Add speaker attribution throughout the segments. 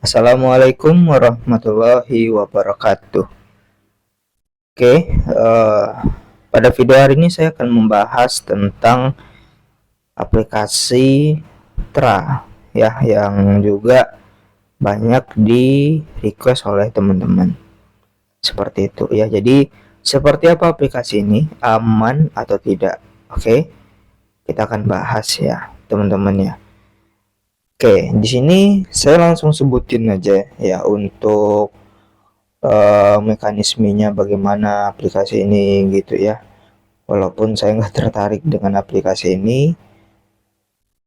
Speaker 1: Assalamualaikum warahmatullahi wabarakatuh. Oke, pada video hari ini saya akan membahas tentang aplikasi Tra ya, yang juga banyak di request oleh teman-teman. Seperti itu ya. Jadi seperti apa aplikasi ini, aman atau tidak? Oke, kita akan bahas ya, teman-teman ya. Oke, di sini saya langsung sebutin aja ya untuk mekanismenya bagaimana aplikasi ini gitu ya. Walaupun saya nggak tertarik dengan aplikasi ini,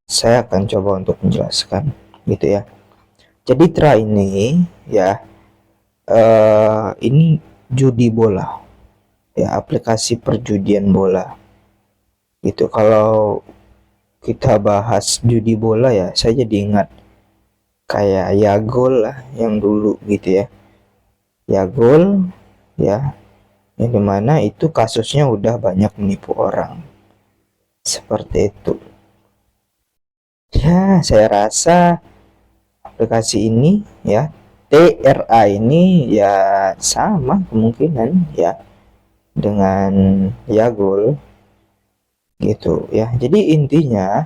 Speaker 1: saya akan coba untuk menjelaskan gitu ya. Jadi Tra ini ya, ini judi bola ya, aplikasi perjudian bola gitu. Kalau kita bahas judi bola ya, saya jadi ingat kayak Yagol lah yang dulu gitu ya. Yagol ya, yang dimana itu kasusnya udah banyak menipu orang seperti itu ya. Saya rasa aplikasi ini ya, TRA ini ya, sama kemungkinan ya dengan Yagol gitu ya. Jadi intinya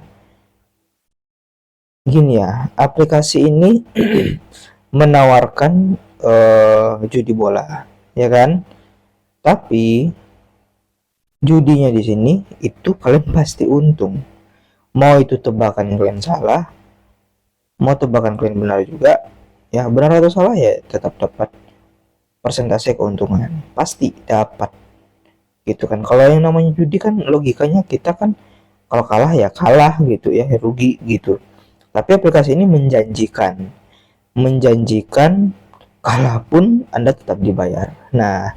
Speaker 1: gini ya, aplikasi ini menawarkan judi bola ya kan, tapi judinya di sini itu kalian pasti untung. Mau itu tebakan kalian salah, mau tebakan kalian benar juga ya, benar atau salah ya tetap dapat persentase keuntungan, pasti dapat gitu kan. Kalau yang namanya judi kan logikanya kita kan kalau kalah ya kalah gitu ya, rugi gitu. Tapi aplikasi ini menjanjikan kalah pun Anda tetap dibayar. Nah,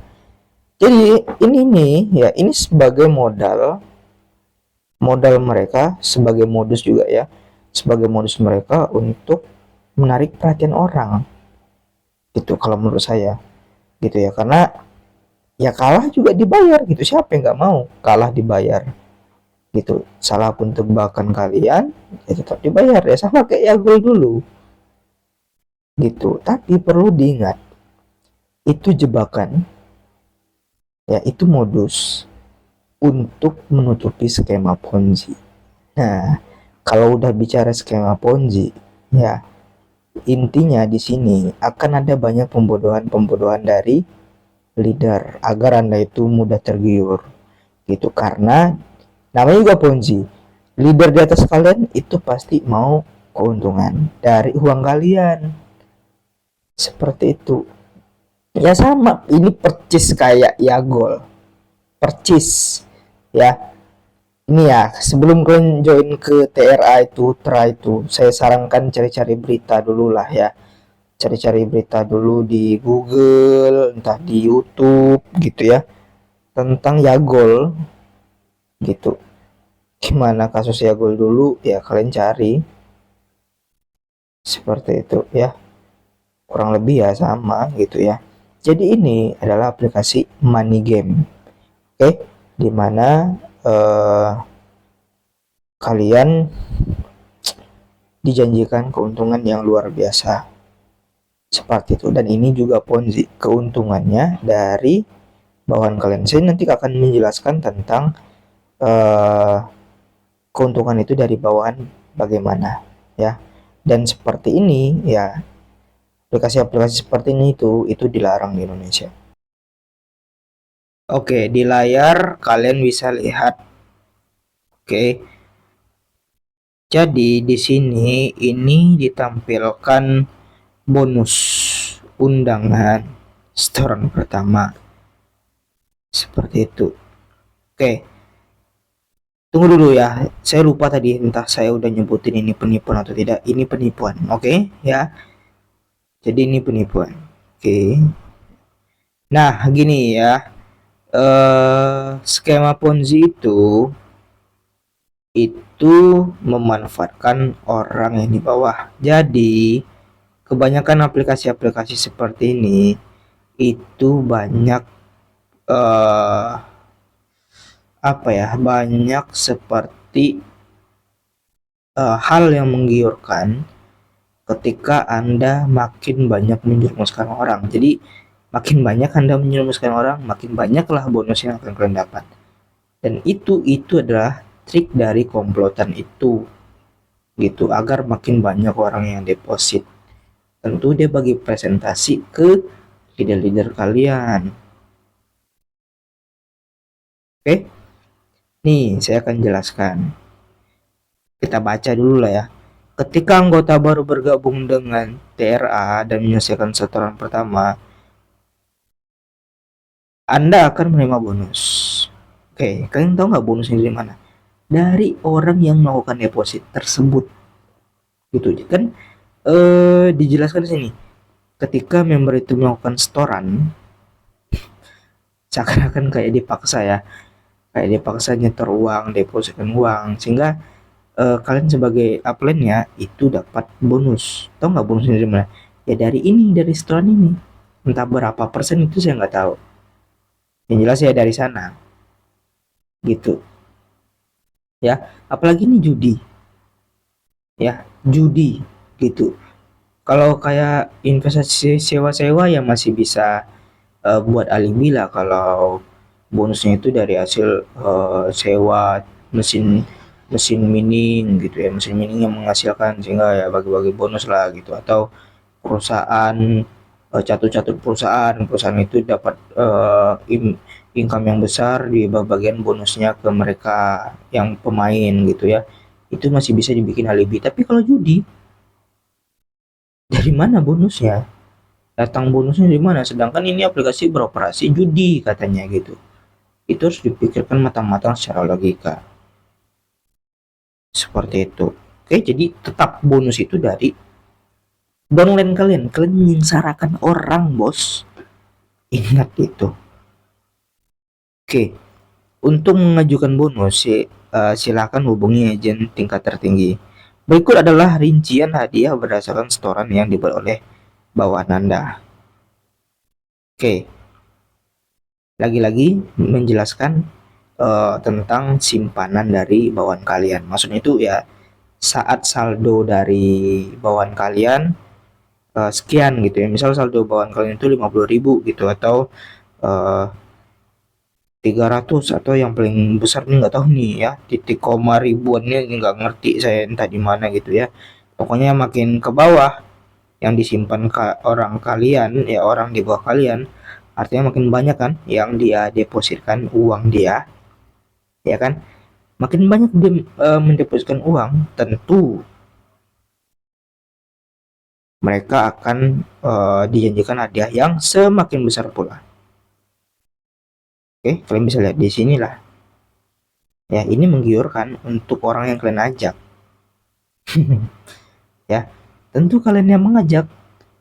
Speaker 1: jadi ini nih ya, ini sebagai modal mereka, sebagai modus juga ya, sebagai modus mereka untuk menarik perhatian orang gitu kalau menurut saya gitu ya. Karena ya kalah juga dibayar gitu, siapa yang nggak mau kalah dibayar gitu. Salah pun tebakan kalian ya tetap dibayar ya, sama kayak Yagul dulu gitu. Tapi perlu diingat, itu jebakan ya, itu modus untuk menutupi skema Ponzi. Nah, kalau udah bicara skema Ponzi ya, intinya di sini akan ada banyak pembodohan dari leader agar Anda itu mudah tergiur gitu. Karena namanya juga Ponzi, leader di atas kalian itu pasti mau keuntungan dari uang kalian seperti itu ya. Sama ini percis kayak Yagol, percis ya. Ini ya, sebelum kalian join ke TRA itu, Tra itu, saya sarankan cari-cari berita dulu lah ya. Cari-cari berita dulu di Google, entah di YouTube gitu ya, tentang Yagol gitu. Gimana kasus Yagol dulu ya, kalian cari seperti itu ya. Kurang lebih ya sama gitu ya. Jadi ini adalah aplikasi money game. Oke, dimana kalian dijanjikan keuntungan yang luar biasa seperti itu. Dan ini juga Ponzi, keuntungannya dari bawahan kalian. Saya nanti akan menjelaskan tentang keuntungan itu dari bawahan bagaimana ya. Dan seperti ini ya, aplikasi-aplikasi seperti ini itu dilarang di Indonesia. Oke, di layar kalian bisa lihat. Oke, jadi di sini ini ditampilkan bonus undangan setoran pertama seperti itu. Oke, tunggu dulu ya, saya lupa tadi, entah saya udah nyebutin ini penipuan atau tidak. Ini penipuan, oke ya. Jadi ini penipuan. Oke, nah gini ya, skema Ponzi itu memanfaatkan orang yang di bawah. Jadi kebanyakan aplikasi-aplikasi seperti ini itu banyak apa ya, banyak seperti hal yang menggiurkan ketika Anda makin banyak menjerumuskan orang. Jadi makin banyak Anda menjerumuskan orang, makin banyaklah bonus yang akan kalian dapat. Dan itu adalah trik dari komplotan itu, gitu, agar makin banyak orang yang deposit. Tentu dia bagi presentasi ke leader-leader kalian. Oke, nih saya akan jelaskan. Kita baca dulu lah ya. Ketika anggota baru bergabung dengan TRA dan menyelesaikan setoran pertama, Anda akan menerima bonus. Oke, kalian tahu nggak bonusnya dari mana? Dari orang yang melakukan deposit tersebut. Gitu kan? Dijelaskan di sini. Ketika member itu melakukan setoran, seakan-akan kayak dipaksa ya. Kayak dipaksa nyetor uang, depositkan uang, sehingga kalian sebagai upline-nya itu dapat bonus. Tahu nggak bonusnya dari mana? Ya dari ini, dari setoran ini. Entah berapa persen itu saya nggak tahu. Yang jelas ya dari sana. Gitu. Ya, apalagi ini judi. Ya, judi gitu. Kalau kayak investasi sewa-sewa ya masih bisa buat alibi lah kalau bonusnya itu dari hasil sewa mesin mesin mining gitu ya, mesin mining yang menghasilkan, sehingga ya bagi-bagi bonus lah gitu. Atau perusahaan catut-catut perusahaan itu dapat income yang besar di bagian bonusnya ke mereka yang pemain gitu ya, itu masih bisa dibikin alibi. Tapi kalau judi, dari mana bonusnya? Datang bonusnya dari mana? Sedangkan ini aplikasi beroperasi judi katanya gitu. Itu harus dipikirkan matang-matang secara logika. Seperti itu. Oke, jadi tetap bonus itu dari downline kalian. Kalian menyengsarakan orang, bos. Ingat itu. Oke, untuk mengajukan bonus, silakan hubungi agen tingkat tertinggi. Berikut adalah rincian hadiah berdasarkan setoran yang dibuat oleh bawahan Anda. Oke, lagi-lagi menjelaskan tentang simpanan dari bawahan kalian. Maksudnya itu ya saat saldo dari bawahan kalian sekian gitu ya. Misal saldo bawahan kalian itu 50.000 gitu, atau 300, atau yang paling besar nih nggak tahu nih ya, titik koma ribuannya nggak ngerti saya entah di mana gitu ya. Pokoknya makin ke bawah yang disimpan ke orang kalian ya, orang di bawah kalian, artinya makin banyak kan yang dia depositkan uang dia, ya kan? Makin banyak dia mendepositkan uang, tentu mereka akan dijanjikan hadiah yang semakin besar pula. Oke, kalian bisa lihat di sini lah. Ya, ini menggiurkan untuk orang yang kalian ajak. Ya, tentu kalian yang mengajak,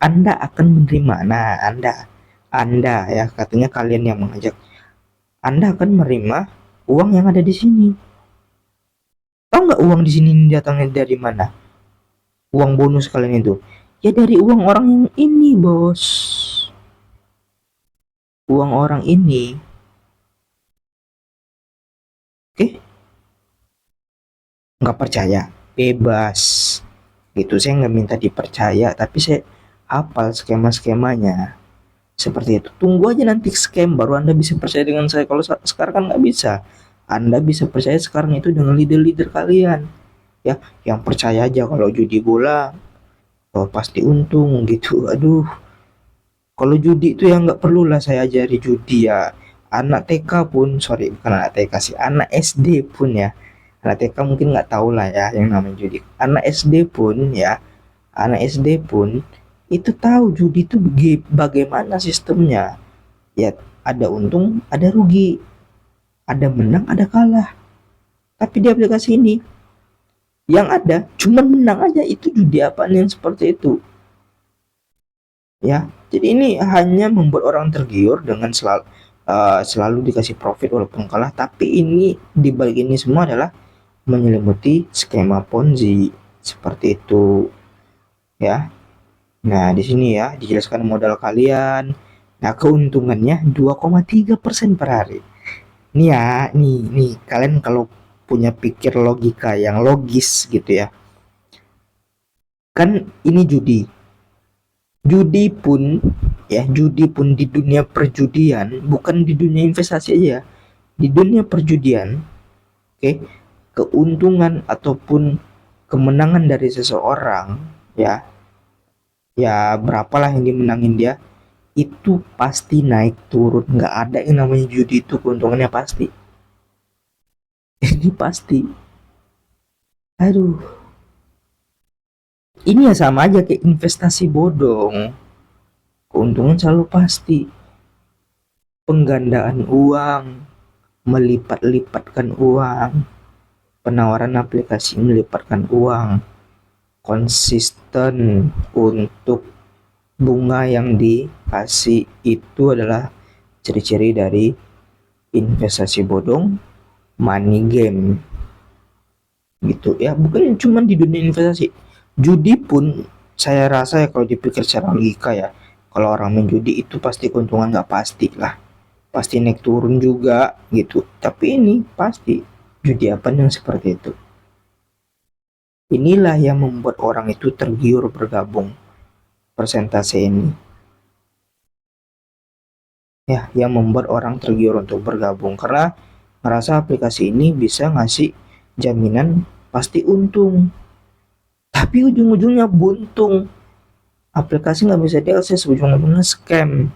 Speaker 1: Anda akan menerima. Nah, Anda ya, katanya kalian yang mengajak, Anda akan menerima uang yang ada di sini. Tahu nggak uang di sini datangnya dari mana? Uang bonus kalian itu. Ya dari uang orang yang ini, bos. Uang orang ini. Oke, nggak percaya? Bebas. Gitu, saya nggak minta dipercaya, tapi saya hafal skema-skemanya. Seperti itu. Tunggu aja nanti scam, baru Anda bisa percaya dengan saya. Kalau sekarang kan nggak bisa. Anda bisa percaya sekarang itu dengan leader-leader kalian. Ya, yang percaya aja kalau judi bola, oh, pasti untung gitu. Aduh, kalau judi itu ya nggak perlu lah saya ajari judi ya. Anak TK pun, sorry bukan anak TK sih, anak SD pun ya. Anak TK mungkin nggak tahu lah ya yang namanya judi. Anak SD pun ya, anak SD pun itu tahu judi itu bagaimana sistemnya. Ya, ada untung, ada rugi, ada menang, ada kalah. Tapi di aplikasi ini yang ada cuma menang aja. Itu judi apaan yang seperti itu? Ya, jadi ini hanya membuat orang tergiur dengan selalu dikasih profit walaupun kalah. Tapi ini di balik ini semua adalah menyelimuti skema Ponzi seperti itu ya. Nah, di sini ya dijelaskan modal kalian. Nah, keuntungannya 2,3% per hari. Nih ya, nih kalian kalau punya pikir logika yang logis gitu ya. Kan ini judi. Judi pun judi pun di dunia perjudian, bukan di dunia investasi aja. Di dunia perjudian, oke, keuntungan ataupun kemenangan dari seseorang, ya berapalah yang dimenangin dia, itu pasti naik turun. Nggak ada yang namanya judi itu keuntungannya pasti. Ini pasti. Aduh, ini ya sama aja kayak investasi bodong. Keuntungan selalu pasti. Penggandaan uang, melipat-lipatkan uang, penawaran aplikasi melipatkan uang, konsisten untuk bunga yang dikasih, itu adalah ciri-ciri dari investasi bodong, money game gitu ya. Bukan cuma di dunia investasi, judi pun saya rasa ya, kalau dipikir secara logika ya, kalau orang main judi itu pasti keuntungan nggak pasti lah, pasti naik turun juga gitu. Tapi ini pasti judi apa yang seperti itu. Inilah yang membuat orang itu tergiur bergabung persentase ini, ya, yang membuat orang tergiur untuk bergabung karena merasa aplikasi ini bisa ngasih jaminan pasti untung, tapi ujung-ujungnya buntung. Aplikasi nggak bisa diakses, ujung-ujungnya scam.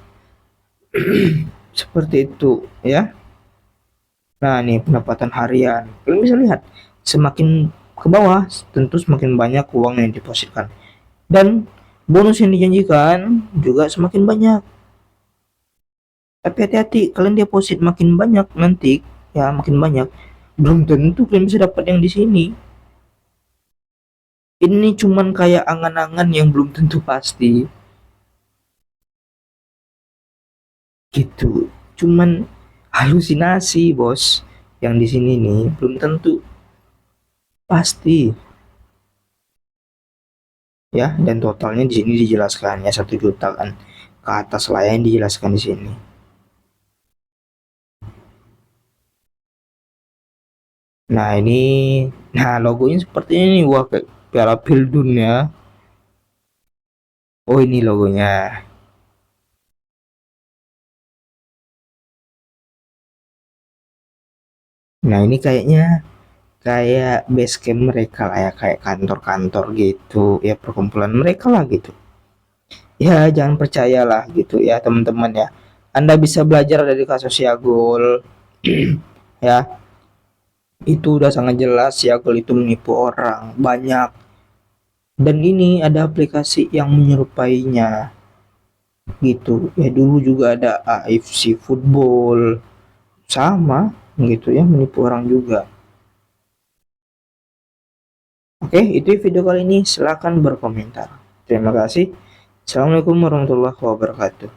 Speaker 1: Seperti itu ya. Nah, ini pendapatan harian, kalian bisa lihat semakin ke bawah tentu semakin banyak uang yang dipositkan, dan bonus yang dijanjikan juga semakin banyak. Tapi hati-hati, kalian deposit makin banyak nanti, ya makin banyak, belum tentu kalian bisa dapat yang di sini. Ini cuman kayak angan-angan yang belum tentu pasti. Gitu. Cuman halusinasi, bos. Yang di sini nih belum tentu pasti. Ya, dan totalnya di sini dijelaskan ya 1 juta kan ke atas lah yang dijelaskan di sini. Nah, ini logonya seperti ini. Wah, kayak Piala Pildun ya. Oh, ini logonya. Nah, ini kayaknya kayak base camp mereka lah ya, kayak kantor-kantor gitu ya, perkumpulan mereka lah gitu. Ya, jangan percayalah gitu ya teman-teman ya. Anda bisa belajar dari kasus Syagul. Ya, itu udah sangat jelas Syagul itu menipu orang banyak, dan ini ada aplikasi yang menyerupainya gitu ya. Dulu juga ada AFC Football, sama gitu ya, menipu orang juga. Oke, itu video kali ini. Silahkan berkomentar. Terima kasih. Assalamualaikum warahmatullahi wabarakatuh.